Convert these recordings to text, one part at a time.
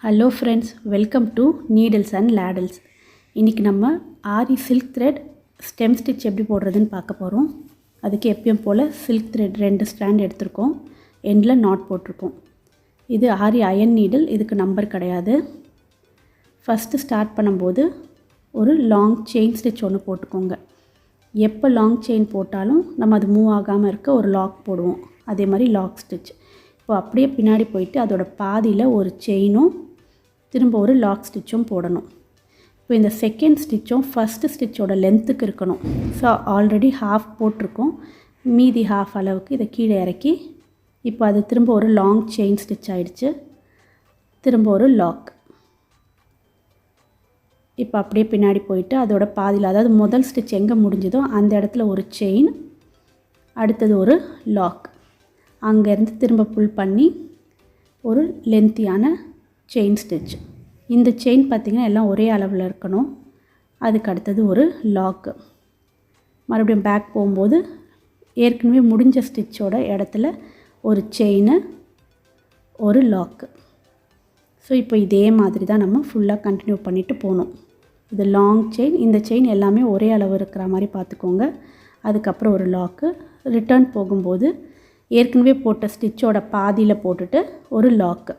Hello friends, welcome to Needles and Ladles. இன்னைக்கு நம்ம ஆரி silk thread stem stitch எப்படி போடுறதுன்னு பார்க்க போறோம். அதுக்கு எப்பவும் போல silk thread 2 strand எடுத்துர்க்கோம். எண்ட்ல knot போட்டுருக்கோம். இது ஆரி iron needle, இதுக்கு நம்பர் கிடையாது. ஃபர்ஸ்ட் ஸ்டார்ட் பண்ணும்போது ஒரு long chain stitch ஒன்னு போட்டுக்கோங்க. எப்ப long chain போட்டாலும் நம்ம அது மூவ் ஆகாம இருக்க ஒரு lock போடுவோம். அதே மாதிரி lock stitch. இப்போ அப்படியே பின்னாடி போயிட்டு அதோட பாதியில ஒரு செயினும் திரும்ப ஒரு லாக் ஸ்டிட்சும் போடணும். இப்போ இந்த செகண்ட் ஸ்டிட்சும் ஃபர்ஸ்ட் ஸ்டிட்சோட லென்த்துக்கு இருக்கணும். ஸோ ஆல்ரெடி ஹாஃப் போட்டிருக்கோம். மீதி ஹாஃப் அளவுக்கு இதை கீழே இறக்கி இப்போ அது திரும்ப ஒரு லாங் செயின் ஸ்டிச் ஆயிடுச்சு. திரும்ப ஒரு லாக். இப்போ அப்படியே பின்னாடி போயிட்டு அதோட பாதியில், அதாவது முதல் ஸ்டிச் எங்கே முடிஞ்சதோ அந்த இடத்துல ஒரு செயின், அடுத்தது ஒரு லாக். அங்கேருந்து திரும்ப புல் பண்ணி ஒரு லென்த்தியான செயின் ஸ்டிச். இந்த செயின் பார்த்திங்கன்னா எல்லாம் ஒரே அளவில் இருக்கணும். அதுக்கு அடுத்தது ஒரு லாக்கு. மறுபடியும் பேக் போகும்போது ஏற்கனவே முடிஞ்ச ஸ்டிச்சோட இடத்துல ஒரு செயின், ஒரு லாக்கு. ஸோ இப்போ இதே மாதிரி தான் நம்ம ஃபுல்லாக கண்டினியூ பண்ணிவிட்டு போகணும். இது லாங் செயின், இந்த செயின் எல்லாமே ஒரே அளவு இருக்கிற மாதிரி பார்த்துக்கோங்க. அதுக்கப்புறம் ஒரு லாக்கு. ரிட்டர்ன் போகும்போது ஏற்கனவே போட்ட ஸ்டிச்சோட பாதியில் போட்டுட்டு ஒரு லாக்கு.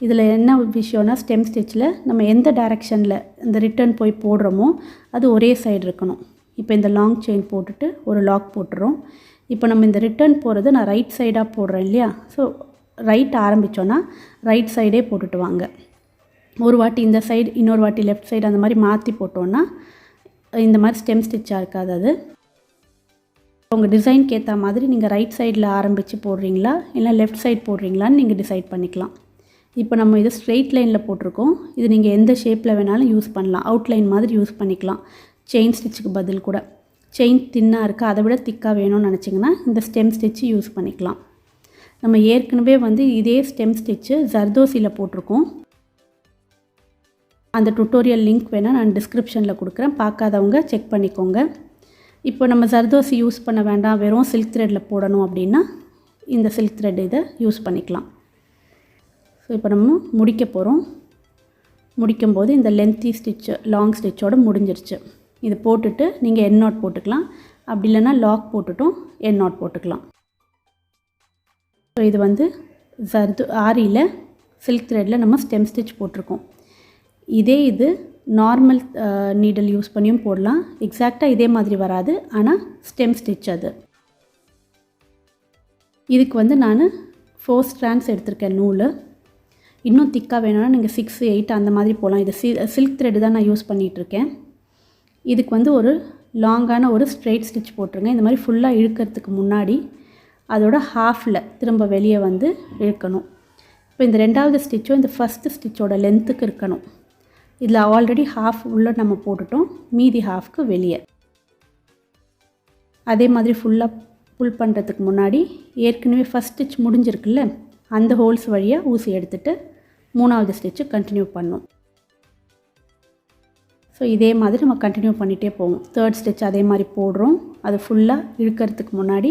இதில் என்ன விஷயம்னா, ஸ்டெம் ஸ்டிச்சில் நம்ம எந்த டைரெக்ஷனில் இந்த ரிட்டர்ன் போய் போடுறோமோ அது ஒரே சைடு இருக்கணும். இப்போ இந்த லாங் செயின் போட்டுட்டு ஒரு லாக் போட்டுறோம். இப்போ நம்ம இந்த ரிட்டர்ன் போகிறது நான் ரைட் சைடாக போடுறேன் இல்லையா? ஸோ ரைட் ஆரம்பித்தோன்னா ரைட் சைடே போட்டுட்டு வாங்க. ஒரு வாட்டி இந்த சைடு, இன்னொரு வாட்டி லெஃப்ட் சைடு, அந்த மாதிரி மாற்றி போட்டோன்னா இந்த மாதிரி ஸ்டெம் ஸ்டிச்சாக இருக்காது. அது உங்கள் டிசைனுக்கு ஏற்ற மாதிரி நீங்கள் ரைட் சைடில் ஆரம்பித்து போடுறீங்களா இல்லை லெஃப்ட் சைட் போடுறீங்களான்னு நீங்கள் டிசைட் பண்ணிக்கலாம். இப்போ நம்ம இது ஸ்ட்ரெயிட் லைனில் போட்டிருக்கோம். இது நீங்கள் எந்த ஷேப்பில் வேணாலும் யூஸ் பண்ணலாம். அவுட்லைன் மாதிரி யூஸ் பண்ணிக்கலாம். செயின் ஸ்டிச்சுக்கு பதில் கூட. செயின் தின்னாக இருக்குது, அதை விட திக்காக வேணும்னு நினச்சிங்கன்னா இந்த ஸ்டெம் ஸ்டிச்சு யூஸ் பண்ணிக்கலாம். நம்ம ஏற்கனவே இதே ஸ்டெம் ஸ்டிச்சு ஜர்தோசியில் போட்டிருக்கோம். அந்த டுட்டோரியல் லிங்க் வேணால் நான் டிஸ்கிரிப்ஷனில் கொடுக்குறேன், பார்க்காதவங்க செக் பண்ணிக்கோங்க. இப்போ நம்ம ஜர்தோசி யூஸ் பண்ண வேண்டாம், வெறும் சில்க் த்ரெட்டில் போடணும் அப்படின்னா இந்த சில்க் த்ரெட் இதை யூஸ் பண்ணிக்கலாம். ஸோ இப்போ நம்ம முடிக்க போகிறோம். முடிக்கும்போது இந்த லென்த்தி ஸ்டிச்சு லாங் ஸ்டிச்சோடு முடிஞ்சிருச்சு. இது போட்டுட்டு நீங்கள் எண்ட் நாட் போட்டுக்கலாம். அப்படி இல்லைன்னா லாக் போட்டுட்டும் எண்ட் நாட் போட்டுக்கலாம். ஸோ இது ஆரியில் சில்க் த்ரெட்டில் நம்ம ஸ்டெம் ஸ்டிச் போட்டிருக்கோம். இதே இது நார்மல் நீடல் யூஸ் பண்ணியும் போடலாம். எக்ஸாக்டாக இதே மாதிரி வராது, ஆனால் ஸ்டெம் ஸ்டிச் அது. இதுக்கு நான் 4 ஸ்ட்ராண்ட்ஸ் எடுத்திருக்கேன் நூல். இன்னும் திக்காக வேணும்னா நீங்கள் 6, 8 அந்த மாதிரி போகலாம். இது சில்க் த்ரெட் தான் நான் யூஸ் பண்ணிகிட்ருக்கேன். இதுக்கு ஒரு லாங்கான ஒரு ஸ்ட்ரெயிட் ஸ்டிச் போட்டுருங்க. இந்த மாதிரி ஃபுல்லாக இழுக்கிறதுக்கு முன்னாடி அதோட ஹாஃபில் திரும்ப வெளியே இழுக்கணும். இப்போ இந்த ரெண்டாவது ஸ்டிச்சும் இந்த ஃபஸ்ட்டு ஸ்டிச்சோட லென்த்துக்கு இருக்கணும். இதில் ஆல்ரெடி ஹாஃப் உள்ள நம்ம போட்டுட்டோம், மீதி ஹாஃப்க்கு வெளியே. அதே மாதிரி ஃபுல்லாக புல் பண்ணுறதுக்கு முன்னாடி ஏற்கனவே ஃபஸ்ட் ஸ்டிச் முடிஞ்சிருக்குல்ல, அந்த ஹோல்ஸ் வழியாக ஊசி எடுத்துகிட்டு 3வது ஸ்டிச்சு கண்டினியூ பண்ணணும். ஸோ இதே மாதிரி நம்ம கண்டினியூ பண்ணிகிட்டே போவோம். 3rd ஸ்டிச் அதே மாதிரி போடுறோம். அது ஃபுல்லாக இழுக்கிறதுக்கு முன்னாடி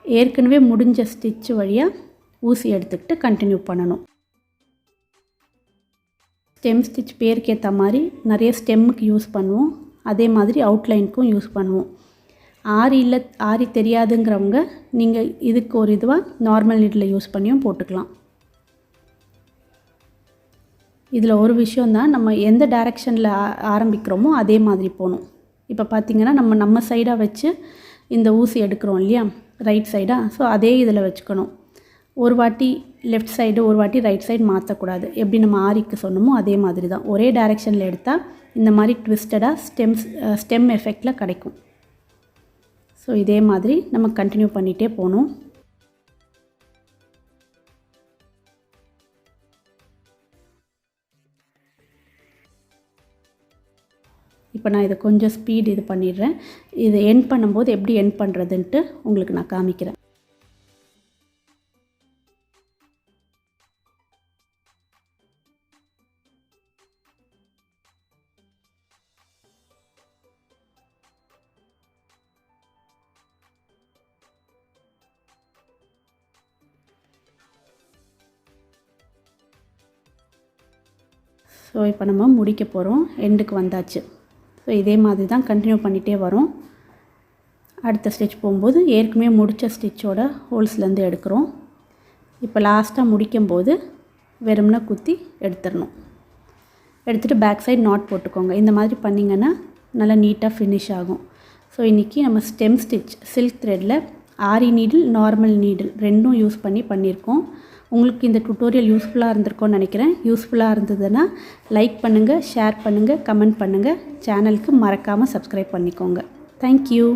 ஏற்கனவே முடிஞ்ச ஸ்டிச்சு வழியாக ஊசி எடுத்துக்கிட்டு கண்டினியூ பண்ணணும். ஸ்டெம் ஸ்டிச் பேருக்கு ஏற்ற மாதிரி நிறைய ஸ்டெம்முக்கு யூஸ் பண்ணுவோம், அதே மாதிரி அவுட்லைனுக்கும் யூஸ் பண்ணுவோம். ஆரி தெரியாதுங்கிறவங்க நீங்கள் இதுக்கு ஒரு இதுவாக நார்மல் நீடில் யூஸ் பண்ணியும் போட்டுக்கலாம். இதில் ஒரு விஷயந்தான், நம்ம எந்த டைரெக்ஷனில் ஆரம்பிக்கிறோமோ அதே மாதிரி போகணும். இப்போ பார்த்திங்கன்னா நம்ம சைடாக வச்சு இந்த ஊசி எடுக்கிறோம் இல்லையா, ரைட் சைடாக. ஸோ அதே இதில் வச்சுக்கணும். ஒரு வாட்டி லெஃப்ட் சைடு, ஒரு வாட்டி ரைட் சைடு மாற்றக்கூடாது. எப்படி நம்ம ஆரிக்கு சொன்னோமோ அதே மாதிரி தான். ஒரே டைரெக்ஷனில் எடுத்தால் இந்த மாதிரி ட்விஸ்டடாக ஸ்டெம் எஃபெக்டில் கிடைக்கும். ஸோ இதே மாதிரி நம்ம கண்டினியூ பண்ணிகிட்டே போகணும். இப்போ நான் இதை கொஞ்சம் ஸ்பீட் இது பண்ணிடுறேன். இதை எண்ட் பண்ணும்போது எப்படி எண்ட் பண்ணுறதுன்ட்டு உங்களுக்கு நான் காமிக்கிறேன். ஸோ இப்போ நம்ம முடிக்க போகிறோம், எண்டுக்கு வந்தாச்சு. ஸோ இதே மாதிரி தான் கண்டினியூ பண்ணிகிட்டே வரோம். அடுத்த ஸ்டிச் போகும்போது ஏற்கனவே முடித்த ஸ்டிச்சோட ஹோல்ஸ்லேருந்து எடுக்கிறோம். இப்போ லாஸ்ட்டாக முடிக்கும்போது வெறும்னா குத்தி எடுத்துடணும். எடுத்துகிட்டு பேக் சைடு நாட் போட்டுக்கோங்க. இந்த மாதிரி பண்ணிங்கன்னா நல்லா நீட்டாக ஃபினிஷ் ஆகும். ஸோ இன்றைக்கி நம்ம ஸ்டெம் ஸ்டிச் சில்க் த்ரெட்டில் ஆரி நீடில், நார்மல் நீடில் ரெண்டும் யூஸ் பண்ணியிருக்கோம். உங்களுக்கு இந்த டுட்டோரியல் யூஸ்ஃபுல்லாக இருந்திருக்கும்னு நினைக்கிறேன். யூஸ்ஃபுல்லாக இருந்ததுன்னா லைக் பண்ணுங்கள், ஷேர் பண்ணுங்கள், கமெண்ட் பண்ணுங்கள். சேனலுக்கு மறக்காமல் சப்ஸ்கிரைப் பண்ணிக்கோங்க. தேங்க்யூ.